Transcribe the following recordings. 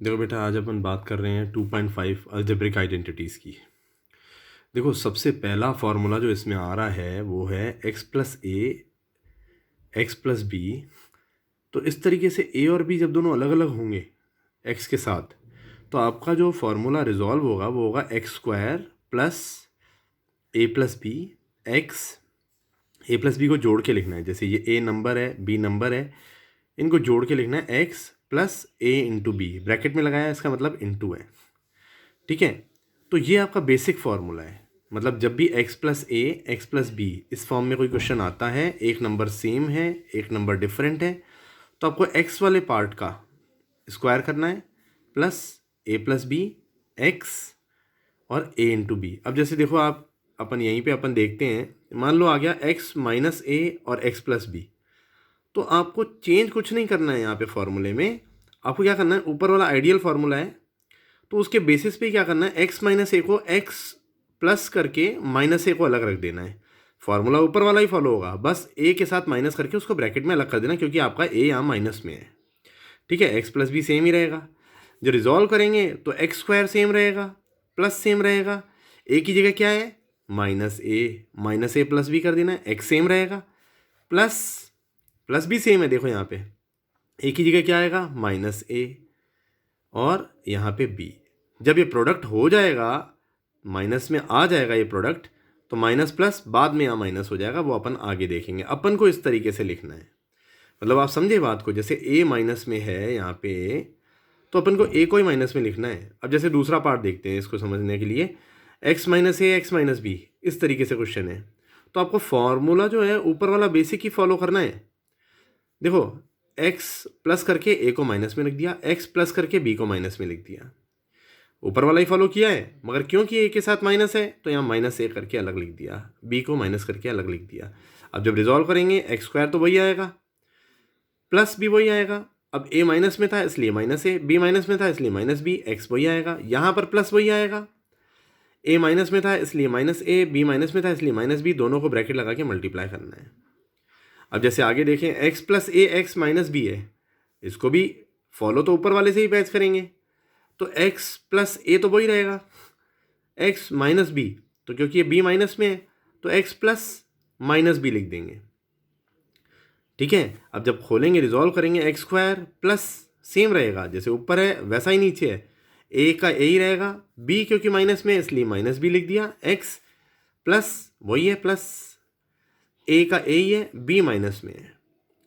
देखो बेटा, आज अपन बात कर रहे हैं 2.5 अलजेब्रिक आइडेंटिटीज़ की। देखो, सबसे पहला फार्मूला जो इसमें आ रहा है वो है x प्लस ए एक्स प्लस बी। तो इस तरीके से ए और बी जब दोनों अलग अलग होंगे x के साथ, तो आपका जो फार्मूला रिजॉल्व होगा वो होगा एक्स स्क्वायर प्लस ए प्लस बी एक्स। ए प्लस बी को जोड़ के लिखना है, जैसे ये ए नंबर है, बी नंबर है, इनको जोड़ के लिखना है एक्स प्लस ए इंटू बी, ब्रैकेट में लगाया है, इसका मतलब इंटू है। ठीक है, तो ये आपका बेसिक फार्मूला है। मतलब जब भी x प्लस ए एक्स प्लस बी इस फॉर्म में कोई क्वेश्चन आता है, एक नंबर सेम है एक नंबर डिफरेंट है, तो आपको x वाले पार्ट का स्क्वायर करना है प्लस ए प्लस बी एक्स और ए इंटू बी। अब जैसे देखो, आप अपन यहीं पे अपन देखते हैं, मान लो आ गया x माइनस ए और x प्लस बी। तो आपको चेंज कुछ नहीं करना है यहाँ पे फॉर्मूले में। आपको क्या करना है, ऊपर वाला आइडियल फार्मूला है तो उसके बेसिस पे क्या करना है, एक्स माइनस ए को एक्स प्लस करके माइनस ए को अलग रख देना है। फार्मूला ऊपर वाला ही फॉलो होगा, बस ए के साथ माइनस करके उसको ब्रैकेट में अलग कर देना, क्योंकि आपका ए यहाँ माइनस में है। ठीक है, एक्स प्लस बी सेम ही रहेगा। जो रिजॉल्व करेंगे तो एक्स स्क्वायर सेम रहेगा, प्लस सेम रहेगा, ए की जगह क्या है माइनस ए प्लस बी कर देना है, एक्स सेम रहेगा, प्लस प्लस भी सेम है। देखो यहाँ पे ए की जगह क्या आएगा माइनस ए और यहाँ पे बी। जब ये प्रोडक्ट हो जाएगा, माइनस में आ जाएगा ये प्रोडक्ट, तो माइनस प्लस बाद में यहाँ माइनस हो जाएगा, वो अपन आगे देखेंगे। अपन को इस तरीके से लिखना है, मतलब आप समझे बात को। जैसे ए माइनस में है यहाँ पे, तो अपन को ए को ही माइनस में लिखना है। अब जैसे दूसरा पार्ट देखते हैं इसको समझने के लिए, एक्स माइनस ए एक्स माइनस बी, इस तरीके से क्वेश्चन है। तो आपको फॉर्मूला जो है ऊपर वाला बेसिक ही फॉलो करना है। देखो, x प्लस करके a को माइनस में लिख दिया, x प्लस करके b को माइनस में लिख दिया, ऊपर वाला ही फॉलो किया है। मगर क्योंकि a के साथ माइनस है तो यहाँ माइनस a करके अलग लिख दिया, b को माइनस करके अलग लिख दिया। अब जब रिजॉल्व करेंगे एक्स स्क्वायर तो वही आएगा, प्लस भी वही आएगा। अब a माइनस में था इसलिए माइनस a, b माइनस में था इसलिए माइनस b, x वही आएगा, यहाँ पर प्लस वही आएगा। a माइनस में था इसलिए माइनस a, b माइनस में था इसलिए माइनस b, दोनों को ब्रैकेट लगा के मल्टीप्लाई करना है। अब जैसे आगे देखें, x प्लस ए एक्स माइनस बी है, इसको भी फॉलो तो ऊपर वाले से ही बैच करेंगे। तो x प्लस ए तो वही रहेगा, x माइनस बी, तो क्योंकि ये b माइनस में है तो x प्लस माइनस बी लिख देंगे। ठीक है, अब जब खोलेंगे रिजॉल्व करेंगे, एक्स स्क्वायर प्लस सेम रहेगा, जैसे ऊपर है वैसा ही नीचे है, a का a ही रहेगा, b क्योंकि माइनस में है इसलिए माइनस बी लिख दिया, x प्लस वही है प्लस, ए का ए ही है, बी माइनस में है।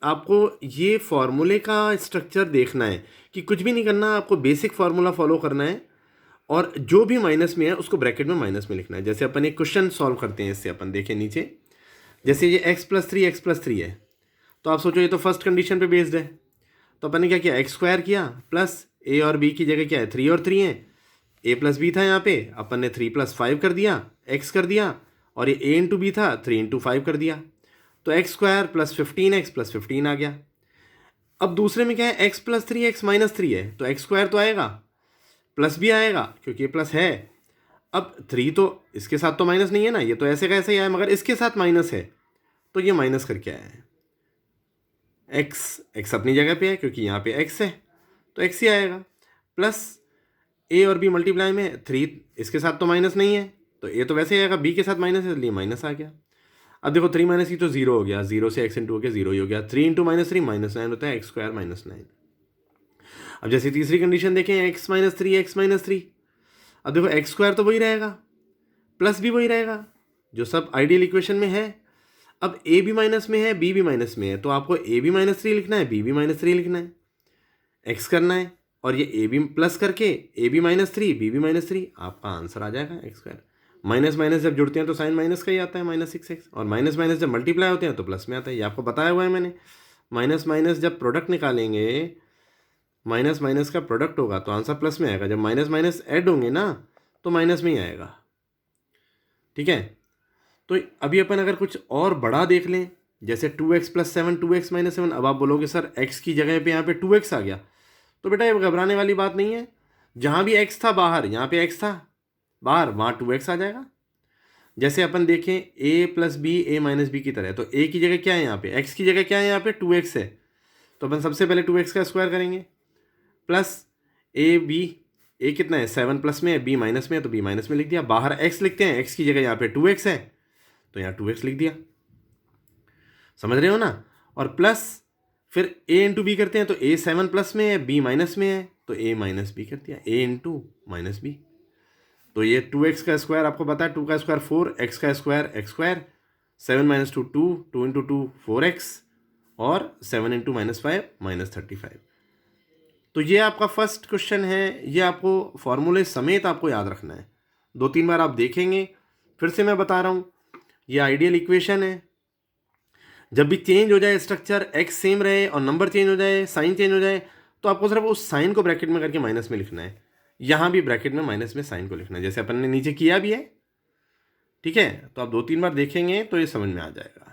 आपको ये फॉर्मूले का स्ट्रक्चर देखना है कि कुछ भी नहीं करना, आपको बेसिक फार्मूला फॉलो करना है और जो भी माइनस में है उसको ब्रैकेट में माइनस में लिखना है। जैसे अपन एक क्वेश्चन सॉल्व करते हैं, इससे अपन देखें नीचे, जैसे ये एक्स प्लस थ्री है, तो आप सोचो ये तो फर्स्ट कंडीशन पे बेस्ड है। तो अपन ने क्या किया, एक्स स्क्वायर किया प्लस ए और बी की जगह क्या है थ्री और थ्री है, ए प्लस बी था यहाँ पे, अपन ने थ्री प्लस फाइव कर दिया, एक्स कर दिया, और ये ए इंटू बी था, थ्री इंटू फाइव कर दिया, तो x square plus 15 x plus 15 आ गया। अब दूसरे में क्या है, x plus three x minus three है, तो एक्स स्क्वायर तो आएगा, प्लस भी आएगा क्योंकि ये प्लस है। अब थ्री तो इसके साथ तो माइनस नहीं है ना, ये तो ऐसे का ऐसे ही आया, मगर इसके साथ माइनस है तो ये माइनस करके आया है। एक्स एक्स अपनी जगह पे है क्योंकि यहाँ पे एक्स है, तो एक्स ही आएगा, प्लस ए और बी मल्टीप्लाई में, थ्री इसके साथ तो माइनस नहीं है तो ए तो वैसे ही आएगा, बी के साथ माइनस है इसलिए माइनस आ गया। अब देखो, थ्री माइनस की तो जीरो हो गया, जीरो से एक्स इंटू हो गया जीरो ही हो गया, three into minus three minus nine होता है, एक्स स्क्वायर माइनस नाइन। अब जैसे तीसरी कंडीशन देखें, x minus three x minus three, अब देखो एक्स स्क्वायर तो वही रहेगा, प्लस भी वही रहेगा जो सब आइडियल इक्वेशन में है। अब ए भी माइनस में है, बी भी माइनस में है, तो आपको ए भी माइनस थ्री लिखना है, बी भी माइनस थ्री लिखना है, एक्स करना है, और ये ए भी प्लस करके ए भी माइनस थ्री बी भी माइनस थ्री, आपका आंसर आ जाएगा एक्स स्क्वायर। माइनस माइनस जब जुड़ते हैं तो साइन माइनस का ही आता है, माइनस सिक्स एक्स, और माइनस माइनस जब मल्टीप्लाई होते हैं तो प्लस में आता है, ये आपको बताया हुआ है मैंने। माइनस माइनस जब प्रोडक्ट निकालेंगे, माइनस माइनस का प्रोडक्ट होगा तो आंसर प्लस में आएगा, जब माइनस माइनस ऐड होंगे ना तो माइनस में ही आएगा। ठीक है, तो अभी अपन अगर कुछ और बड़ा देख लें, जैसे two x plus seven two x minus seven, अब आप बोलोगे सर एक्स की जगह पे यहाँ पे टू एक्स आ गया, तो बेटा ये घबराने वाली बात नहीं है। जहाँ भी एक्स था बाहर, यहाँ पे एक्स था बाहर, वहाँ टू एक्स आ जाएगा। जैसे अपन देखें ए प्लस बी ए माइनस बी की तरह, तो ए की जगह क्या है यहाँ पे, एक्स की जगह क्या है यहाँ पे टू एक्स है, तो अपन सबसे पहले टू एक्स का स्क्वायर करेंगे, प्लस ए बी, ए कितना है 7 प्लस में है, बी माइनस में है तो बी माइनस में लिख दिया। बाहर एक्स लिखते हैं, एक्स की जगह यहाँ पे 2x है तो यहाँ 2x लिख दिया, समझ रहे हो ना। और प्लस फिर a इंटू बी करते हैं तो a 7 प्लस में है, b माइनस में है तो a माइनस बी कर दिया, a इंटू माइनस बी। तो ये 2x का स्क्वायर आपको पता है, 2 का स्क्वायर 4, x का square x square, 7 minus 2 2, 2 into 2 4x और 7 इंटू माइनस 5 माइनस 35। तो ये आपका फर्स्ट क्वेश्चन है, ये आपको फॉर्मूले समेत आपको याद रखना है। 2-3 बार आप देखेंगे। फिर से मैं बता रहा हूँ, ये आइडियल इक्वेशन है। जब भी चेंज हो जाए स्ट्रक्चर, एक्स सेम रहे और नंबर चेंज हो जाए, साइन चेंज हो जाए, तो आपको सिर्फ उस साइन को ब्रैकेट में करके माइनस में लिखना है। यहाँ भी ब्रैकेट में माइनस में साइन को लिखना है, जैसे अपन ने नीचे किया भी है। ठीक है, तो आप 2-3 बार देखेंगे तो ये समझ में आ जाएगा।